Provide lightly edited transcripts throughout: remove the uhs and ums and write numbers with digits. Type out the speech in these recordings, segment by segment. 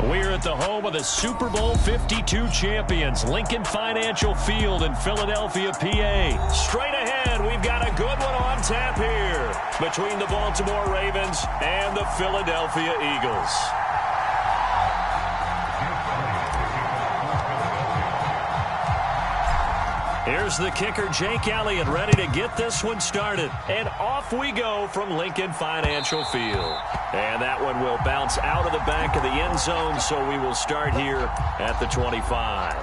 We're at the home of the Super Bowl 52 champions, Lincoln Financial Field in Philadelphia, PA. Straight ahead, we've got a good one on tap here between the Baltimore Ravens and the Philadelphia Eagles. Here's the kicker, Jake Elliott, ready to get this one started. And off we go from Lincoln Financial Field. And that one will bounce out of the back of the end zone, so we will start here at the 25.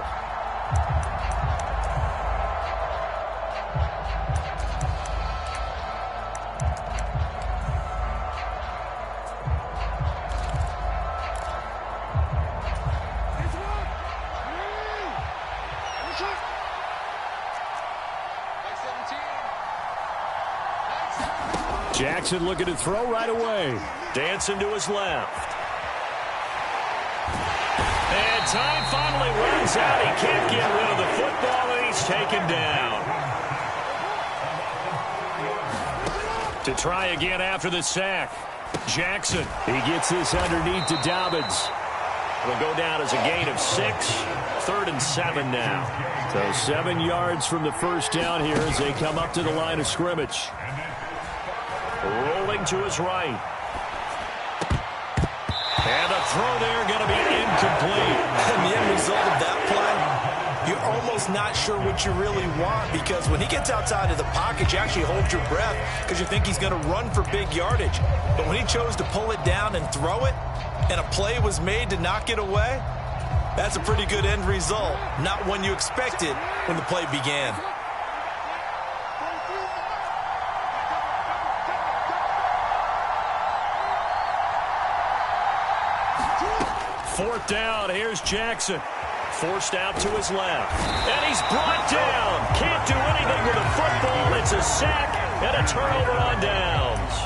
Jackson looking to throw right away. Dancing to his left. And time finally runs out. He can't get rid of the football, and he's taken down. To try again after the sack. Jackson. He gets this underneath to Dobbins. It'll go down as a gain of 6. 3rd and 7 now. So 7 yards from the first down here as they come up to the line of scrimmage. Rolling to his right. And a throw there going to be incomplete. And the end result of that play, you're almost not sure what you really want, because when he gets outside of the pocket, you actually hold your breath because you think he's going to run for big yardage. But when he chose to pull it down and throw it, and a play was made to knock it away, that's a pretty good end result. Not one you expected when the play began. 4th down. Here's Jackson. Forced out to his left. And he's brought down. Can't do anything with the football. It's a sack and a turnover on downs.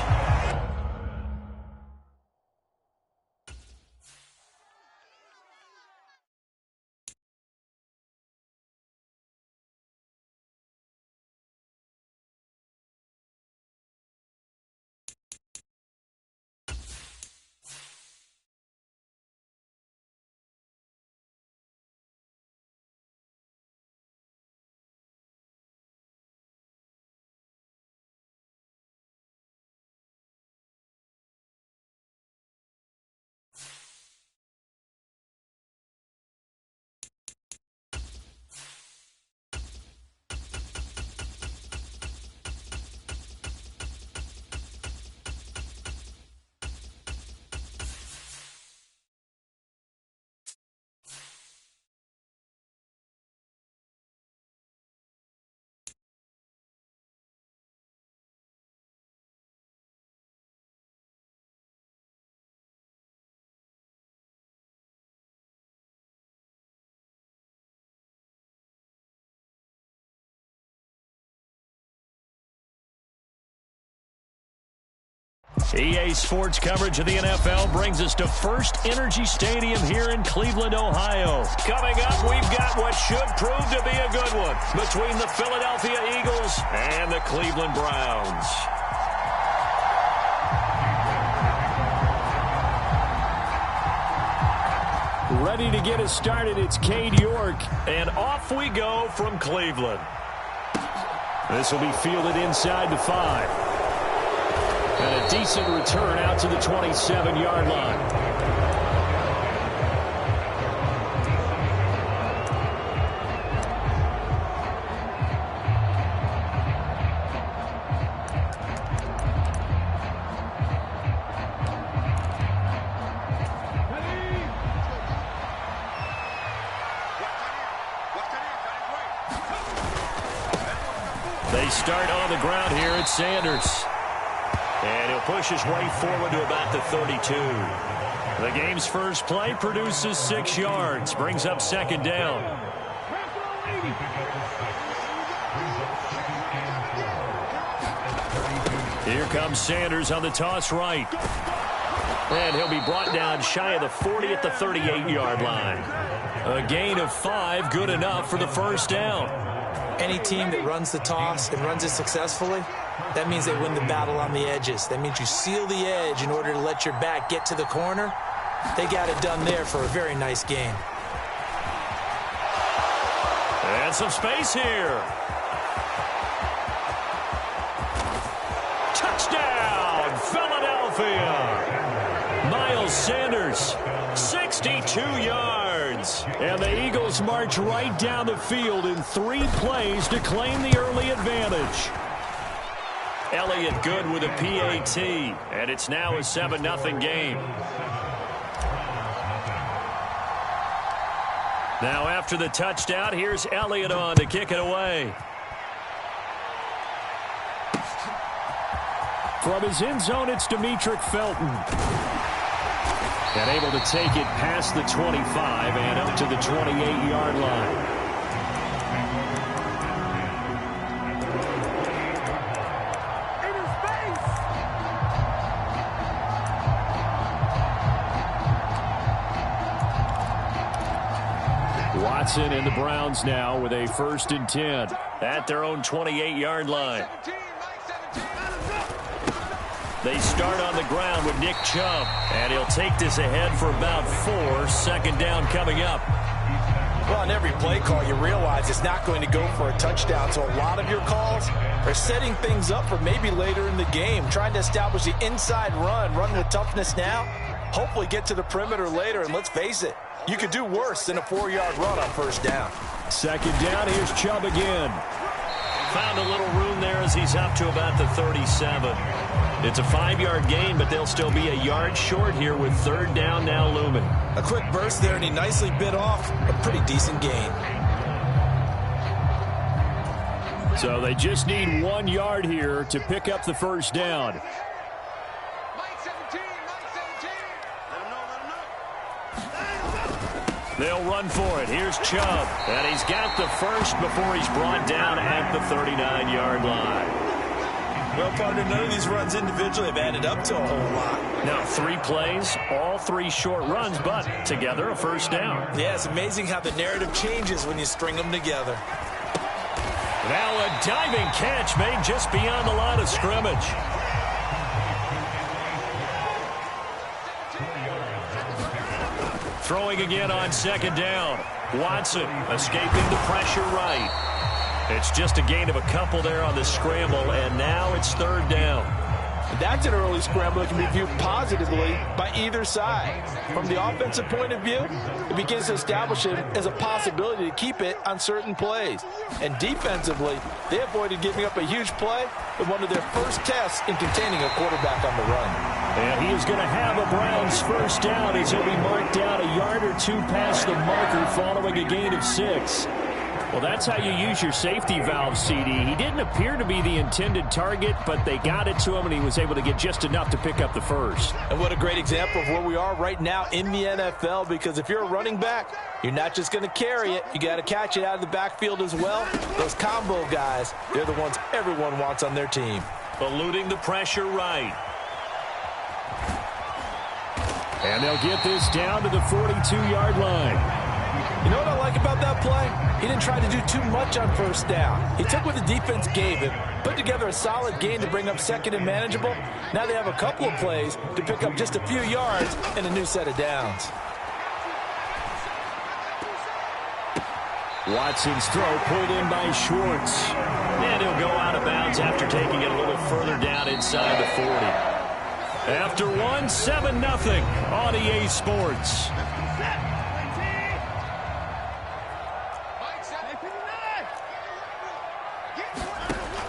EA Sports coverage of the NFL brings us to First Energy Stadium here in Cleveland, Ohio. Coming up, we've got what should prove to be a good one between the Philadelphia Eagles and the Cleveland Browns. Ready to get us started, it's Cade York, and off we go from Cleveland. This will be fielded inside the 5. And a decent return out to the 27-yard line. They start on the ground here at Sanders. And he'll push his way forward to about the 32. The game's first play produces 6 yards. Brings up 2nd down. Here comes Sanders on the toss right. And he'll be brought down shy of the 40 at the 38-yard line. A gain of 5, good enough for the first down. Any team that runs the toss and runs it successfully, that means they win the battle on the edges. That means you seal the edge in order to let your back get to the corner They got it done there for a very nice gain. And some space here. Touchdown, Philadelphia. Miles Sanders, 62 yards. And the Eagles march right down the field in 3 plays to claim the early advantage. Elliott good with a PAT, and it's now a 7-0 game. Now after the touchdown, here's Elliott on to kick it away. From his end zone, it's Demetric Felton. And able to take it past the 25 and up to the 28-yard line. Watson and the Browns now with a 1st and 10 at their own 28-yard line. They start on the ground with Nick Chubb, and he'll take this ahead for about 4. 2nd down coming up. Well, on every play call, you realize it's not going to go for a touchdown, so a lot of your calls are setting things up for maybe later in the game, trying to establish the inside run with toughness now, hopefully get to the perimeter later, and let's face it, you could do worse than a 4-yard run on 1st down. 2nd down, here's Chubb again. Found a little room there as he's up to about the 37. It's a 5-yard gain, but they'll still be a yard short here with 3rd down now looming. A quick burst there, and he nicely bit off a pretty decent gain. So they just need 1 yard here to pick up the 1st down. They'll run for it. Here's Chubb. And he's got the 1st before he's brought down at the 39-yard line. Well, partner, none of these runs individually have added up to a whole lot. Now 3 plays, all 3 short runs, but together a 1st down. Yeah, it's amazing how the narrative changes when you string them together. Now a diving catch made just beyond the line of scrimmage. Throwing again on 2nd down. Watson escaping the pressure right. It's just a gain of a couple there on the scramble, and now it's 3rd down. That's an early scramble that can be viewed positively by either side. From the offensive point of view, it begins to establish it as a possibility to keep it on certain plays. And defensively, they avoided giving up a huge play with one of their first tests in containing a quarterback on the run. And he is going to have a Browns 1st down as he'll be marked down a yard or 2 past the marker following a gain of 6. Well, that's how you use your safety valve, CD. He didn't appear to be the intended target, but they got it to him, and he was able to get just enough to pick up the 1st. And what a great example of where we are right now in the NFL, because if you're a running back, you're not just going to carry it. You got to catch it out of the backfield as well. Those combo guys, they're the ones everyone wants on their team. Eluding the pressure right. And they'll get this down to the 42-yard line. You know what I like about that play? He didn't try to do too much on 1st down. He took what the defense gave him, put together a solid gain to bring up 2nd and manageable. Now they have a couple of plays to pick up just a few yards and a new set of downs. Watson's throw pulled in by Schwartz. And he'll go out of bounds after taking it a little further down inside the 40. After 1, 7-0 on EA Sports.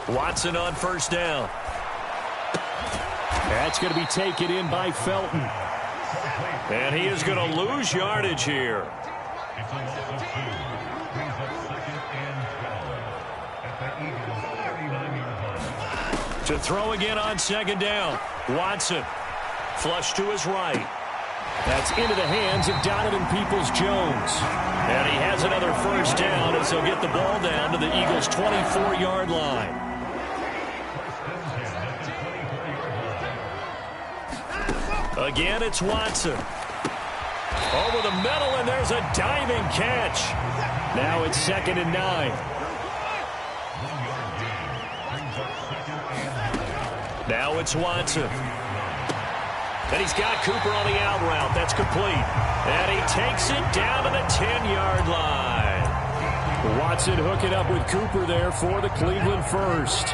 Watson on 1st down. That's going to be taken in by Felton. And he is going to lose yardage here. To throw again on 2nd down. Watson. Flush to his right. That's into the hands of Donovan Peoples-Jones. And he has another 1st down as he'll get the ball down to the Eagles' 24-yard line. Again, it's Watson. Over the middle, and there's a diving catch. Now it's 2nd and 9. Now it's Watson. And he's got Cooper on the out route. That's complete. And he takes it down to the 10-yard line. Watson hooking up with Cooper there for the Cleveland first.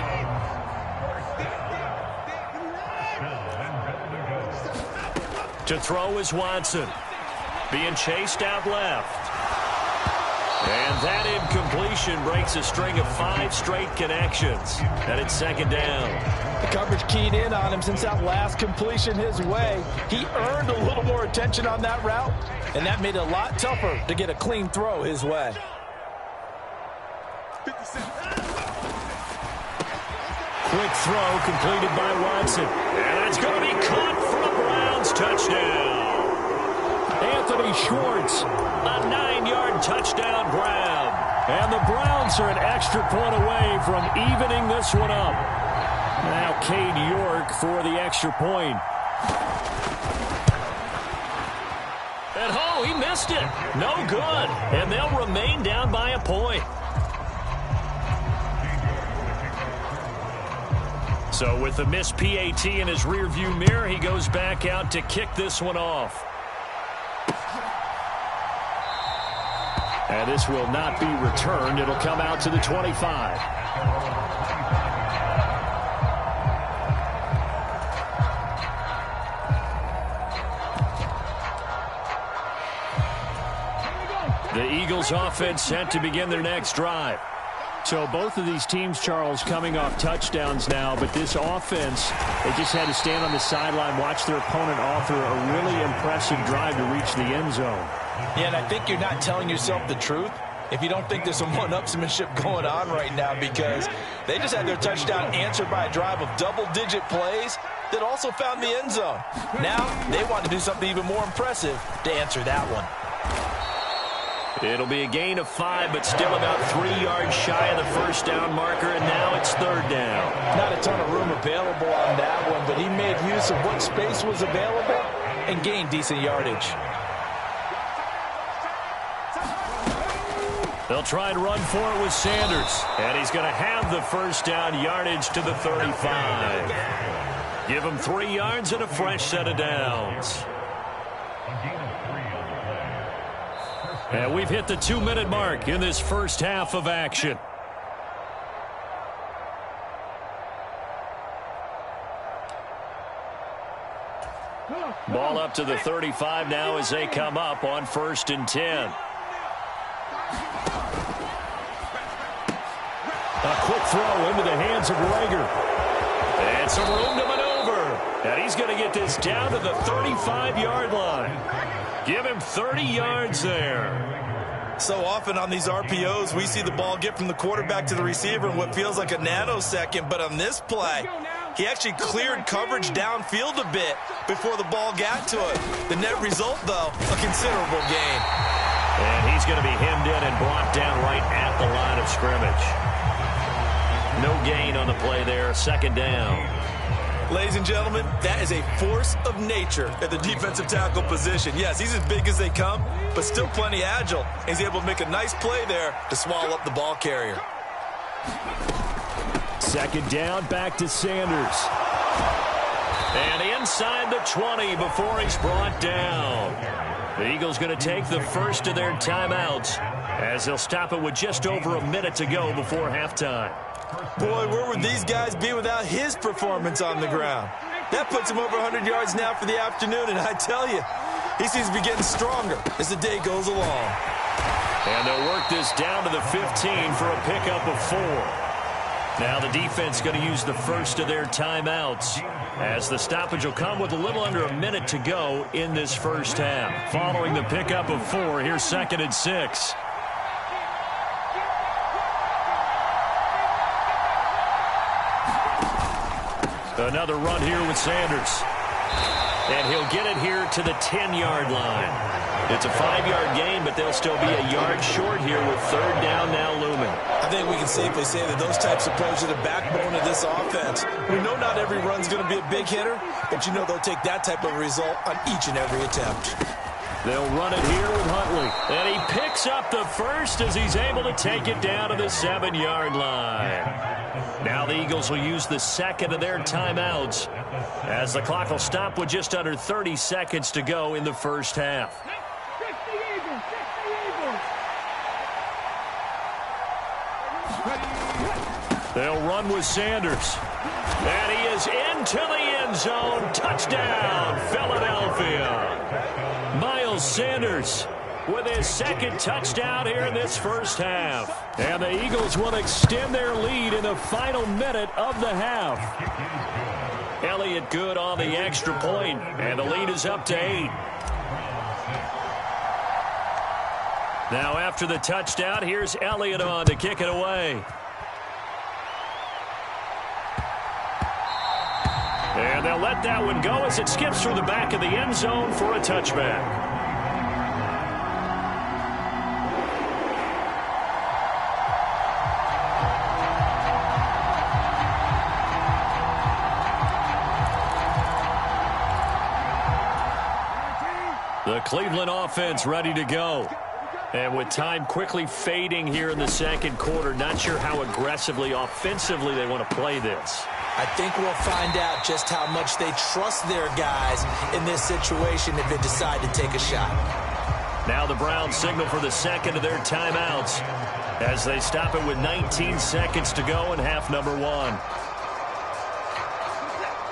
To throw is Watson. Being chased out left. And that incompletion breaks a string of 5 straight connections. And it's second down. The coverage keyed in on him since that last completion his way. He earned a little more attention on that route, and that made it a lot tougher to get a clean throw his way. Quick throw completed by Watson. And it's going to be caught for a Browns touchdown. Anthony Schwartz, a 9-yard touchdown grab. And the Browns are an extra point away from evening this one up. Now Cade York for the extra point. And oh, he missed it. No good. And they'll remain down by a point. So with the missed PAT in his rearview mirror, he goes back out to kick this one off. And this will not be returned. It'll come out to the 25. The Eagles offense set to begin their next drive. So both of these teams, Charles, coming off touchdowns now, but this offense, they just had to stand on the sideline, watch their opponent author a really impressive drive to reach the end zone. Yeah, and I think you're not telling yourself the truth if you don't think there's some one-upsmanship going on right now, because they just had their touchdown answered by a drive of double-digit plays that also found the end zone. Now they want to do something even more impressive to answer that one. It'll be a gain of 5, but still about 3 yards shy of the first down marker, and now it's third down. Not a ton of room available on that one, but he made use of what space was available and gained decent yardage. They'll try and run for it with Sanders, and he's going to have the first down yardage to the 35. Give him 3 yards and a fresh set of downs. And we've hit the 2-minute mark in this first half of action. Ball up to the 35 now as they come up on 1st and 10. A quick throw into the hands of Rager. And some room to maneuver. And he's going to get this down to the 35-yard line. Give him 30 yards there. So often on these RPOs, we see the ball get from the quarterback to the receiver in what feels like a nanosecond. But on this play, he actually cleared coverage downfield a bit before the ball got to it. The net result, though, a considerable gain. And he's going to be hemmed in and brought down right at the line of scrimmage. No gain on the play there, second down. Ladies and gentlemen, that is a force of nature at the defensive tackle position. Yes, he's as big as they come, but still plenty agile. He's able to make a nice play there to swallow up the ball carrier. Second down, back to Sanders. And inside the 20 before he's brought down. The Eagles going to take the first of their timeouts as they'll stop it with just over a minute to go before halftime. Boy, where would these guys be without his performance on the ground? That puts him over 100 yards now for the afternoon, and I tell you, he seems to be getting stronger as the day goes along. And they'll work this down to the 15 for a pickup of 4. Now the defense going to use the first of their timeouts as the stoppage will come with a little under a minute to go in this first half. Following the pickup of 4, here's 2nd and 6. Another run here with Sanders. And he'll get it here to the 10-yard line. It's a 5-yard gain, but they'll still be a yard short here with third down now looming. I think we can safely say that those types of plays are the backbone of this offense. We know not every run's going to be a big hitter, but you know they'll take that type of result on each and every attempt. They'll run it here with Huntley. And he picks up the first as he's able to take it down to the 7-yard line. Now the Eagles will use the second of their timeouts as the clock will stop with just under 30 seconds to go in the first half. They'll run with Sanders. And he is into the end zone. Touchdown, Philadelphia. Miles Sanders with his second touchdown here in this first half. And the Eagles will extend their lead in the final minute of the half. Elliott good on the extra point, and the lead is up to 8. Now after the touchdown, here's Elliott on to kick it away. And they'll let that one go as it skips through the back of the end zone for a touchback. The Cleveland offense ready to go. And with time quickly fading here in the second quarter, not sure how aggressively, offensively they want to play this. I think we'll find out just how much they trust their guys in this situation if they decide to take a shot. Now the Browns signal for the second of their timeouts as they stop it with 19 seconds to go in half number 1.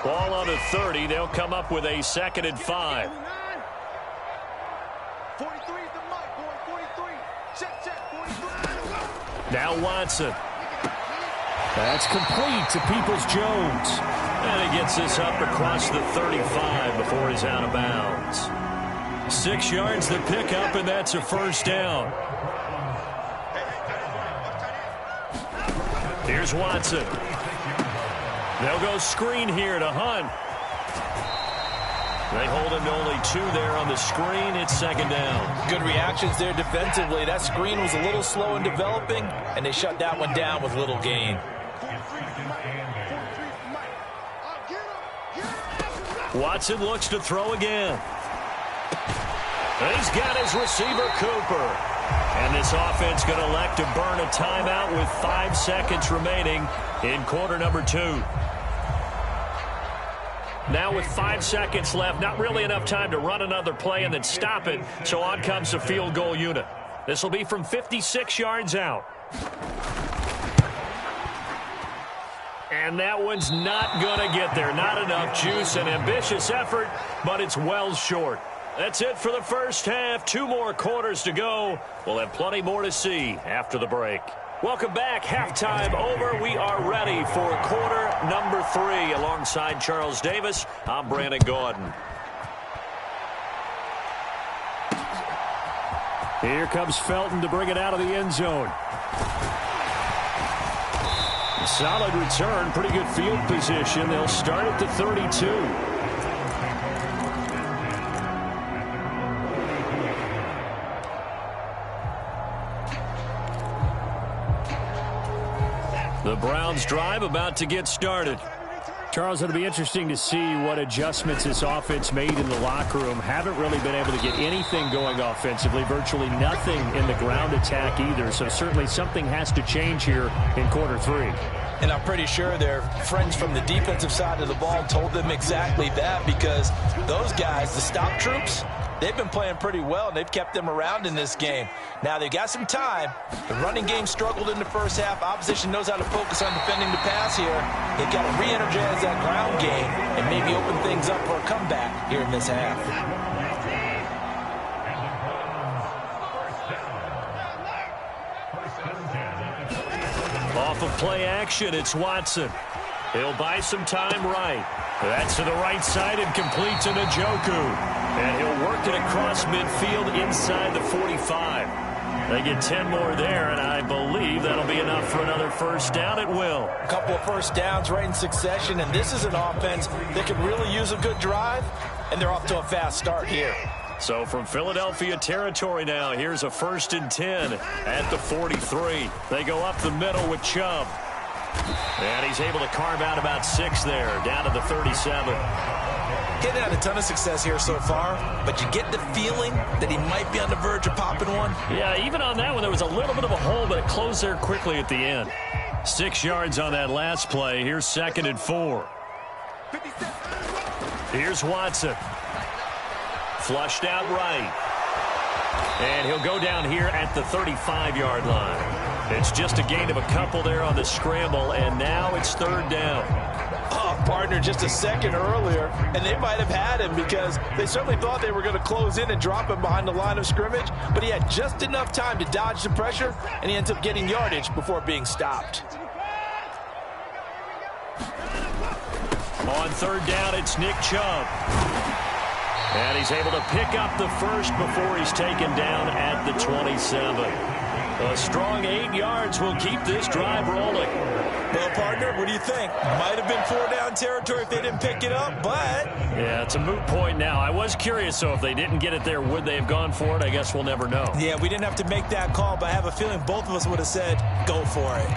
Ball on the 30. They'll come up with a 2nd and 5. 43 is the mic, boy. 43. Check, 43. Now Watson. That's complete to Peoples-Jones. And he gets this up across the 35 before he's out of bounds. 6 yards the pickup, and that's a first down. Here's Watson. They'll go screen here to Hunt. They hold him to only 2 there on the screen. It's 2nd down. Good reactions there defensively. That screen was a little slow in developing, and they shut that one down with little gain. Watson looks to throw again. He's got his receiver, Cooper. And this offense going to elect to burn a timeout with 5 seconds remaining in quarter number 2. Now with 5 seconds left, not really enough time to run another play and then stop it, so on comes the field goal unit. This will be from 56 yards out. And that one's not going to get there. Not enough juice. An ambitious effort, but it's well short. That's it for the first half. 2 more quarters to go. We'll have plenty more to see after the break. Welcome back. Halftime over. We are ready for quarter number 3. Alongside Charles Davis, I'm Brandon Gaudin. Here comes Felton to bring it out of the end zone. Solid return, pretty good field position. They'll start at the 32. The Browns drive about to get started. Charles, it'll be interesting to see what adjustments this offense made in the locker room. Haven't really been able to get anything going offensively, virtually nothing in the ground attack either. So certainly something has to change here in quarter 3. And I'm pretty sure their friends from the defensive side of the ball told them exactly that, because those guys, the stop troops, they've been playing pretty well, and they've kept them around in this game. Now, they've got some time. The running game struggled in the first half. Opposition knows how to focus on defending the pass here. They've got to re-energize that ground game and maybe open things up for a comeback here in this half. Off of play action, it's Watson. He'll buy some time right. That's to the right side and complete to Njoku. And he'll work it across midfield inside the 45. They get 10 more there, and I believe that'll be enough for another first down. It will. A couple of first downs right in succession, and this is an offense that could really use a good drive, and they're off to a fast start here. So from Philadelphia territory now, here's a 1st and 10 at the 43. They go up the middle with Chubb. And he's able to carve out about 6 there, down to the 37. Getting had a ton of success here so far, but you get the feeling that he might be on the verge of popping one. Yeah, even on that one, there was a little bit of a hole, but it closed there quickly at the end. 6 yards on that last play. Here's 2nd and 4. Here's Watson. Flushed out right. And he'll go down here at the 35-yard line. It's just a gain of a couple there on the scramble, and now it's 3rd down. Oh, partner, just a second earlier, and they might have had him because they certainly thought they were going to close in and drop him behind the line of scrimmage, but he had just enough time to dodge the pressure, and he ends up getting yardage before being stopped. On 3rd down, it's Nick Chubb. And he's able to pick up the first before he's taken down at the 27. A strong 8 yards will keep this drive rolling. Well, partner, what do you think? Might have been 4-down territory if they didn't pick it up, but... Yeah, it's a moot point now. I was curious, so if they didn't get it there, would they have gone for it? I guess we'll never know. Yeah, we didn't have to make that call, but I have a feeling both of us would have said, go for it.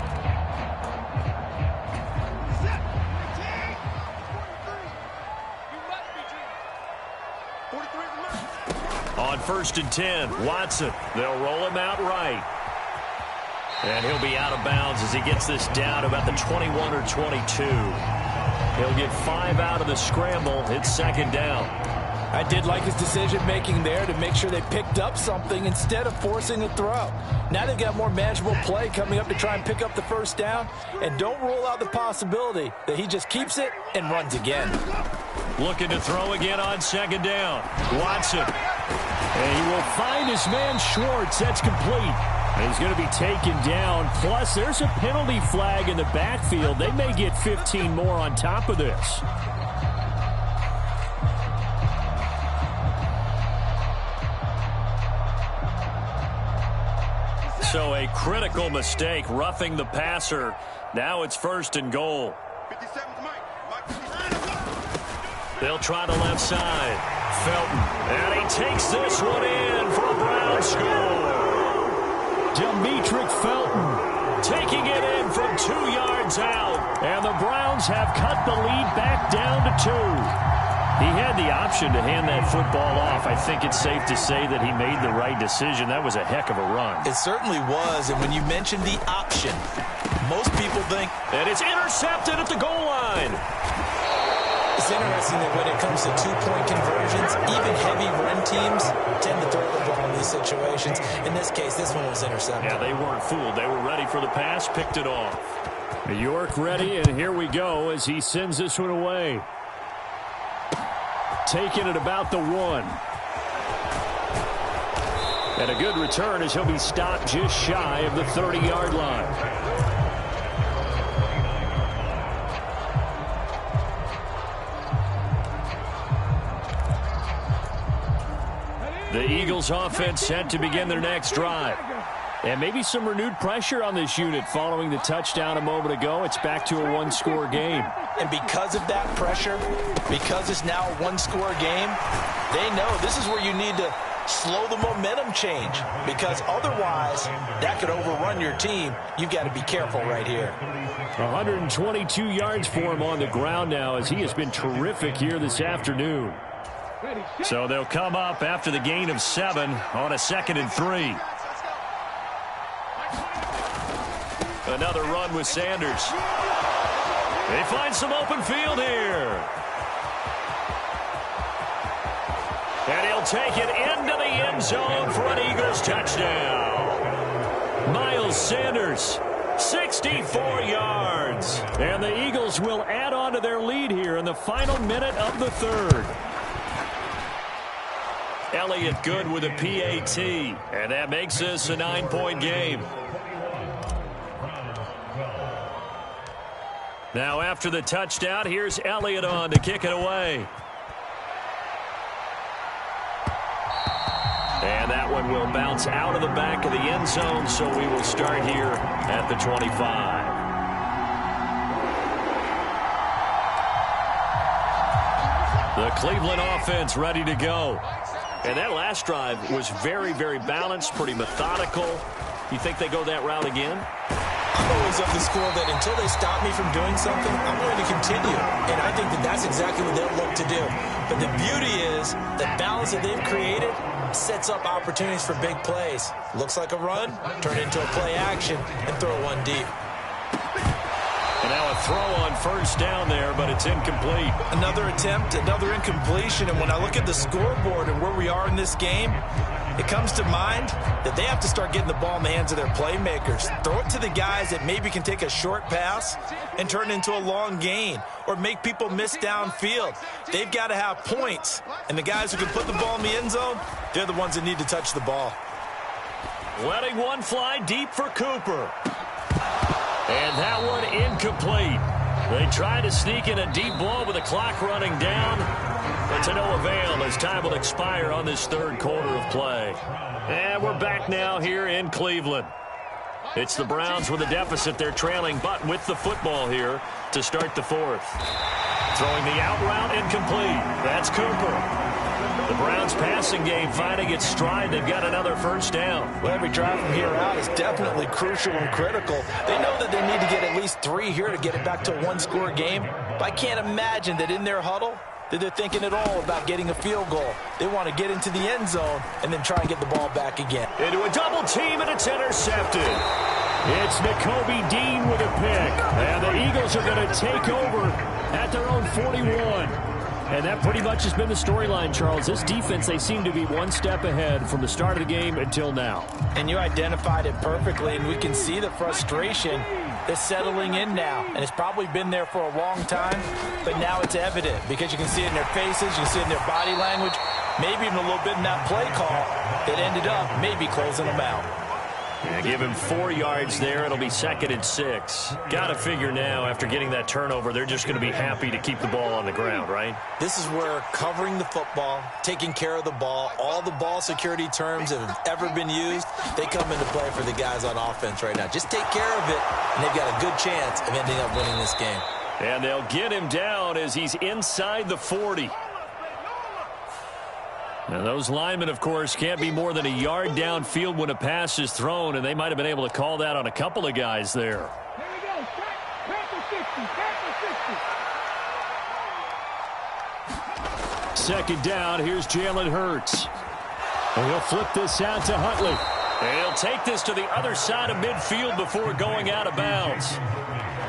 On 1st and 10, Watson. They'll roll him out right. And he'll be out of bounds as he gets this down about the 21 or 22. He'll get 5 out of the scramble. It's 2nd down. I did like his decision-making there to make sure they picked up something instead of forcing a throw. Now they've got more manageable play coming up to try and pick up the 1st down. And don't rule out the possibility that he just keeps it and runs again. Looking to throw again on 2nd down. Watson. And he will find his man Schwartz. That's complete. And he's going to be taken down. Plus, there's a penalty flag in the backfield. They may get 15 more on top of this. So a critical mistake, roughing the passer. Now it's 1st and goal. They'll try the left side. Felton. And he takes this one in for a Brown score. Demetric Felton taking it in from 2 yards out. And the Browns have cut the lead back down to 2. He had the option to hand that football off. I think it's safe to say that he made the right decision. That was a heck of a run. It certainly was. And when you mentioned the option, most people think... And it's intercepted at the goal line. It's interesting that when it comes to 2-point conversions, even heavy run teams tend to throw the ball in these situations. In this case, this one was intercepted. Yeah, they weren't fooled. They were ready for the pass, picked it off. York ready, and here we go as he sends this one away. Taking it about the 1. And a good return as he'll be stopped just shy of the 30-yard line. The Eagles offense set to begin their next drive. And maybe some renewed pressure on this unit following the touchdown a moment ago. It's back to a 1-score game. And because of that pressure, because it's now a 1-score game, they know this is where you need to slow the momentum change. Because otherwise, that could overrun your team. You've got to be careful right here. 122 yards for him on the ground now as he has been terrific here this afternoon. So they'll come up after the gain of 7 on a 2nd and 3. Another run with Sanders. They find some open field here. And he'll take it into the end zone for an Eagles touchdown. Miles Sanders, 64 yards. And the Eagles will add on to their lead here in the final minute of the 3rd. Elliott good with a PAT, and that makes this a 9-point game. Now after the touchdown, here's Elliott on to kick it away. And that one will bounce out of the back of the end zone, so we will start here at the 25. The Cleveland offense ready to go. And that last drive was very, very balanced, pretty methodical. You think they go that route again? I'm always of the school that until they stop me from doing something, I'm going to continue. And I think that that's exactly what they'll look to do. But the beauty is the balance that they've created sets up opportunities for big plays. Looks like a run, turn it into a play action, and throw one deep. And now a throw on first down there, but it's incomplete. Another attempt, another incompletion. And when I look at the scoreboard and where we are in this game, it comes to mind that they have to start getting the ball in the hands of their playmakers. Throw it to the guys that maybe can take a short pass and turn it into a long gain or make people miss downfield. They've got to have points. And the guys who can put the ball in the end zone, they're the ones that need to touch the ball. Letting one fly deep for Cooper. And that one incomplete. They try to sneak in a deep ball with the clock running down, but to no avail as time will expire on this third quarter of play. And we're back now here in Cleveland. It's the Browns with a deficit. They're trailing, but with the football here to start the fourth. Throwing the out route incomplete. That's Cooper. The Browns passing game finding its stride. They've got another first down. Well, every drive from here out is definitely crucial and critical. They know that they need to get at least 3 here to get it back to a one-score game. But I can't imagine that in their huddle that they're thinking at all about getting a field goal. They want to get into the end zone and then try and get the ball back again. Into a double team, and it's intercepted. It's Nakobe Dean with a pick. And the Eagles are going to take over at their own 41. And that pretty much has been the storyline, Charles. This defense, they seem to be one step ahead from the start of the game until now. And you identified it perfectly, and we can see the frustration that's settling in now. And it's probably been there for a long time, but now it's evident because you can see it in their faces, you can see it in their body language, maybe even a little bit in that play call that ended up maybe closing them out. Yeah, give him 4 yards there. It'll be 2nd and 6. Got to figure now, after getting that turnover, they're just going to be happy to keep the ball on the ground, right? This is where covering the football, taking care of the ball, all the ball security terms that have ever been used, they come into play for the guys on offense right now. Just take care of it, and they've got a good chance of ending up winning this game. And they'll get him down as he's inside the 40. Now, those linemen, of course, can't be more than a yard downfield when a pass is thrown, and they might have been able to call that on a couple of guys there. Here we go. Panther 60. Panther 60. 2nd down. Here's Jalen Hurts. And he'll flip this out to Huntley. And he'll take this to the other side of midfield before going out of bounds.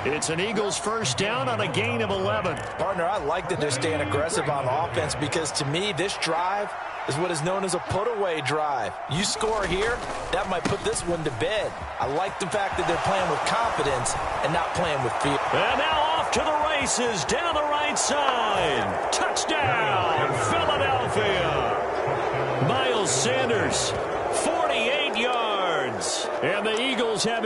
It's an Eagles first down on a gain of 11. Partner, I like that they're staying aggressive on offense because, to me, this drive is what is known as a put-away drive. You score here, that might put this one to bed. I like the fact that they're playing with confidence and not playing with fear. And now off to the races down the right side. Touchdown, Philadelphia. Miles Sanders, 48 yards. And the Eagles have